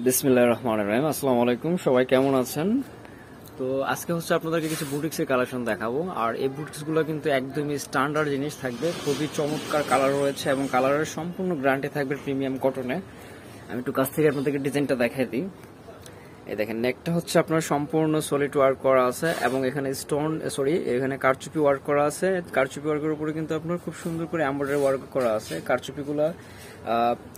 বিসমিল্লাহির রহমানির রহিম। আসসালামু আলাইকুম, সবাই কেমন আছেন? তো আজকে হচ্ছে আপনাদেরকে কিছু বুটিক্সের কালেকশন দেখাবো। আর এই বুটিক্সগুলো কিন্তু একদমই স্ট্যান্ডার্ড জিনিস থাকবে, খুবই চমৎকার কালার রয়েছে এবং কালারের সম্পূর্ণ গ্যারান্টি থাকবে প্রিমিয়াম কটনে। আমি একটু কাছ থেকে আপনাদেরকে ডিজাইনটা দেখাই দিই। এই দেখেন, নেকটা হচ্ছে আপনার সম্পূর্ণ সলিড ওয়ার্ক করা আছে এবং এখানে এখানে কারচুপি ওয়ার্ক করা আছে। কারচুপি ওয়ার্কের উপরে কিন্তু আপনার খুব সুন্দর করে এমব্রয়ডারি ওয়ার্ক করা আছে। কারচুপিগুলো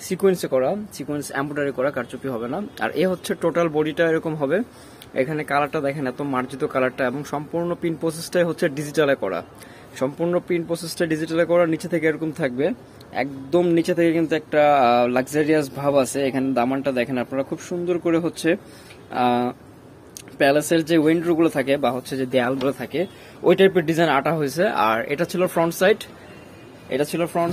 সিকোয়েন্সে করা, সিকোয়েন্স এমব্রয়ডারি করা, কারচুপি হবে না। আর এ হচ্ছে টোটাল বডিটা এরকম হবে। এখানে কালারটা দেখেন, এত মার্জিত কালারটা, এবং সম্পূর্ণ পিন প্রসেসটাই হচ্ছে ডিজিটালে করা। সম্পূর্ণ পিন প্রসেসটা ডিজিটালে করা, নিচে থেকে এরকম থাকবে। একদম নিচে থেকে কিন্তু একটা লাক্সারিয়াস ভাব আছে। এখানে দামানটা দেখেন আপনারা, খুব সুন্দর করে হচ্ছে প্যালেসের যে উইন্ডো গুলো থাকে বা হচ্ছে যে দেয়ালগুলো থাকে ওই টাইপের ডিজাইন আটা হয়েছে। আর এটা ছিল ফ্রন্ট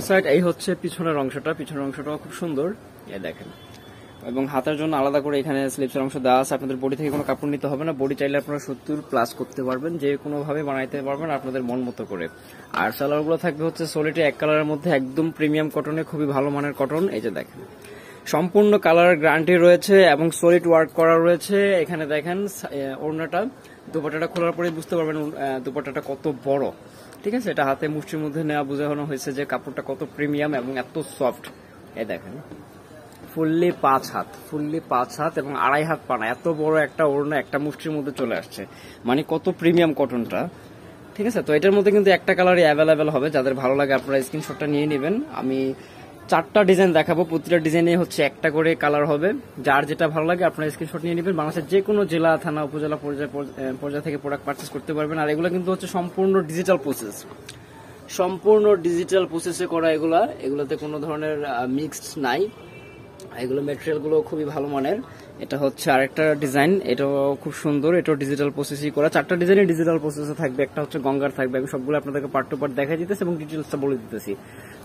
সাইড, এই হচ্ছে পিছনের অংশটাও খুব সুন্দর, এই দেখেন। এবং হাতের জন্য আলাদা করে এখানে স্লিপসের অংশ দেওয়া আছে। আপনাদের বডি থেকে কোনো কাপড় নিতে হবে না, বডি চাইলে আপনারা 70+ করতে পারবেন, যে কোনো ভাবে বানাইতে পারবেন আপনাদের মন মতো করে। আর সালোয়ারগুলো থাকবে হচ্ছে সলিড এক কালারের মধ্যে, একদম প্রিমিয়াম কটনে, খুবই ভালো মানের কটন। এই যে দেখেন, সম্পূর্ণ কালারের গ্যারান্টি রয়েছে এবং সলিড ওয়ার্ক করা রয়েছে। এখানে দেখেন ওড়নাটা, দুপাট্টাটা খোলার পরে বুঝতে পারবেন দুপাট্টাটা কত বড়। ঠিক আছে, এটা হাতে মুষ্টির মধ্যে নেওয়া বোঝানো হয়েছে যে কাপড়টা কত প্রিমিয়াম এবং এত সফট। এই দেখেন, ফুললি 5 হাত এবং 2.5 হাত পানা, এত বড় একটা ওড়না একটা মুষ্টির মধ্যে চলে আসছে, মানে কত প্রিমিয়াম কটনটা। ঠিক আছে, তো এটার মধ্যে কিন্তু একটা কালারই অ্যাভেলেবেল হবে, যাদের ভালো লাগে আপনারা স্ক্রিনশটটা নিয়ে নেবেন। আমি 4টা ডিজাইন দেখাবো, প্রতিটা ডিজাইনে হচ্ছে একটা করে কালার হবে। যার যেটা ভালো লাগে আপনারা স্ক্রিনশট নিয়ে নেবেন। বাংলাদেশের যে কোনো জেলা, থানা, উপজেলা পর্যায় থেকে প্রোডাক্ট পারচেস করতে পারবেন। আর এগুলো কিন্তু হচ্ছে সম্পূর্ণ ডিজিটাল প্রসেসে করা। এগুলোতে কোনো ধরনের মিক্সড নাই। এগুলো মেটেরিয়াল গুলো খুবই ভালো মানের। এটা হচ্ছে আরেকটা ডিজাইন, এটাও খুব সুন্দর, এটাও ডিজিটাল প্রসেসই করা। 4টা ডিজাইনে ডিজিটাল প্রসেসে থাকবে, একটা হচ্ছে গঙ্গার থাকবে। আমি সবগুলো আপনাদেরকে পার্ট টু পার্ট দেখা দিতেছি এবং ডিটেলসটা বলে দিতেছি।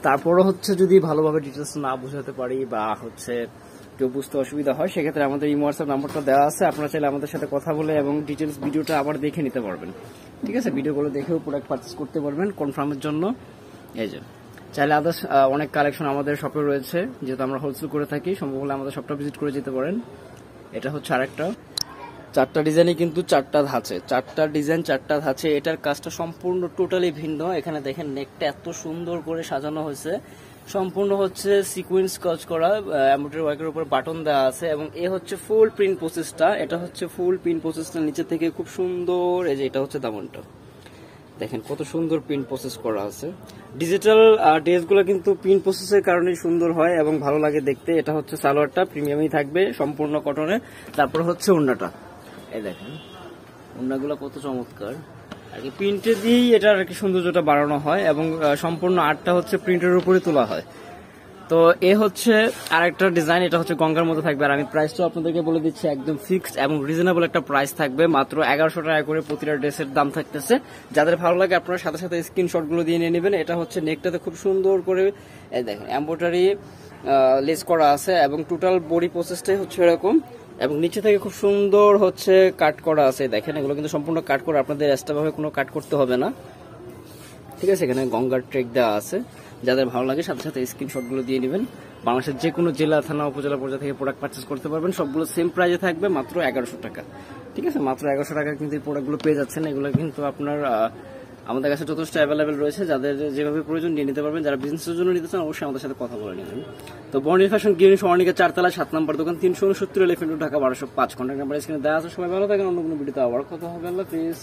তারপরও হচ্ছে যদি ভালোভাবে ডিটেলস না বুঝাতে পারি বা হচ্ছে কেউ বুঝতে অসুবিধা হয়, সেক্ষেত্রে আমাদের ইমো হোয়াটসঅ্যাপ নাম্বারটা দেওয়া আছে, আপনারা চাইলে আমাদের সাথে কথা বলে এবং ডিটেলস ভিডিওটা আবার দেখে নিতে পারবেন। ঠিক আছে, ভিডিওগুলো দেখেও প্রোডাক্ট পারচেস করতে পারবেন কনফার্মের জন্য। এই যে চাইলে আদার্স অনেক কালেকশন আমাদের শপে রয়েছে, যেহেতু আমরা হোলসেল করে থাকি, সম্ভব হলে আমাদের শপটা ভিজিট করে যেতে পারেন। এটা হচ্ছে আরেকটা, 4টা ডিজাইনই কিন্তু 4টা ধাঁচে। এটার কাজটা সম্পূর্ণ টোটালি ভিন্ন। এখানে দেখেন নেকটা এত সুন্দর করে সাজানো হয়েছে, সম্পূর্ণ হচ্ছে সিকোয়েন্স কাজ করা, এমব্রয়ডারি ওয়ার্কের উপর বাটন দেওয়া আছে এবং এ হচ্ছে ফুল প্রিন্ট প্রসেসটা। এটা হচ্ছে ফুল প্রিন্ট প্রসেসটা, নিচে থেকে খুব সুন্দর। এই যে এটা হচ্ছে দামনটা, দেখেন কত সুন্দর প্রিন্ট প্রসেস করা আছে। ডিজিটাল ড্রেসগুলো কিন্তু প্রিন্ট প্রসেসের কারণে সুন্দর হয় এবং ভালো লাগে দেখতে। এটা হচ্ছে সালোয়ারটা, প্রিমিয়ামই থাকবে, সম্পূর্ণ কটনে। তারপর হচ্ছে ওড়নাটা, এই দেখেন ওড়নাগুলো কত চমৎকার। আর কি প্রিন্টে দিয়েই এটার আর কি সৌন্দর্যটা বাড়ানো হয় এবং সম্পূর্ণ আর্টটা হচ্ছে প্রিন্টের উপরে তোলা হয়। তো এ হচ্ছে আরেকটা ডিজাইন, এটা হচ্ছে গঙ্গার মধ্যে থাকবে। আর আমি প্রাইসটা আপনাদেরকে বলে দিচ্ছি, একদম ফিক্সড এবং রিজনেবল একটা প্রাইস থাকবে, মাত্র 1100 টাকা করে প্রতিটা ড্রেসের দাম থাকতেছে। যাদের ভালো লাগে আপনারা সাথে সাথে স্ক্রিনশট গুলো দিয়ে নিয়ে নেবেন। এটা হচ্ছে নেকটাতে খুব সুন্দর করে দেখেন এমব্রয়ডারি লেস করা আছে এবং টোটাল বডি প্রসেসটাই হচ্ছে এরকম, এবং নিচে থেকে খুব সুন্দর হচ্ছে কাট করা আছে। দেখেন এগুলো কিন্তু সম্পূর্ণ কাট করা, আপনাদের এক্সট্রা ভাবে কোনো কাট করতে হবে না। ঠিক আছে, এখানে গঙ্গার ট্রেক দেওয়া আছে। যাদের ভালো লাগে সাথে সাথে স্ক্রিনশট গুলো দিয়ে নেবেন। বাংলাদেশের যে কোনো জেলা, থানা, উপজেলা পর্যায়ে থেকে প্রোডাক্ট পারচেস করতে পারবেন। সবগুলো সেম প্রাইসে থাকবে, মাত্র 1100 টাকা। ঠিক আছে, মাত্র 1100 টাকা কিন্তু এই প্রোডাক্টগুলো পেয়ে যাচ্ছেন। এগুলো কিন্তু আপনার আমাদের কাছে যথেষ্ট অ্যাভেলেবেল রয়েছে, যাদের যেভাবে প্রয়োজন নিয়ে নিতে পারবেন। যারা বিজনেসের জন্য নিতে চান অবশ্যই আমাদের সাথে কথা বলে নেবেন। তো বর্ণিল ফ্যাশন গিরিন সরণিকা 4 তলা 7 নম্বর দোকান, 369 elephant road, Dhaka 1205। Contact number স্ক্রিনে দেওয়া আছে। সবাই ভালো থাকেন, অন্য কোনো ভিডিওতে আবার কথা হবে। আল্লাহ হাফেজ।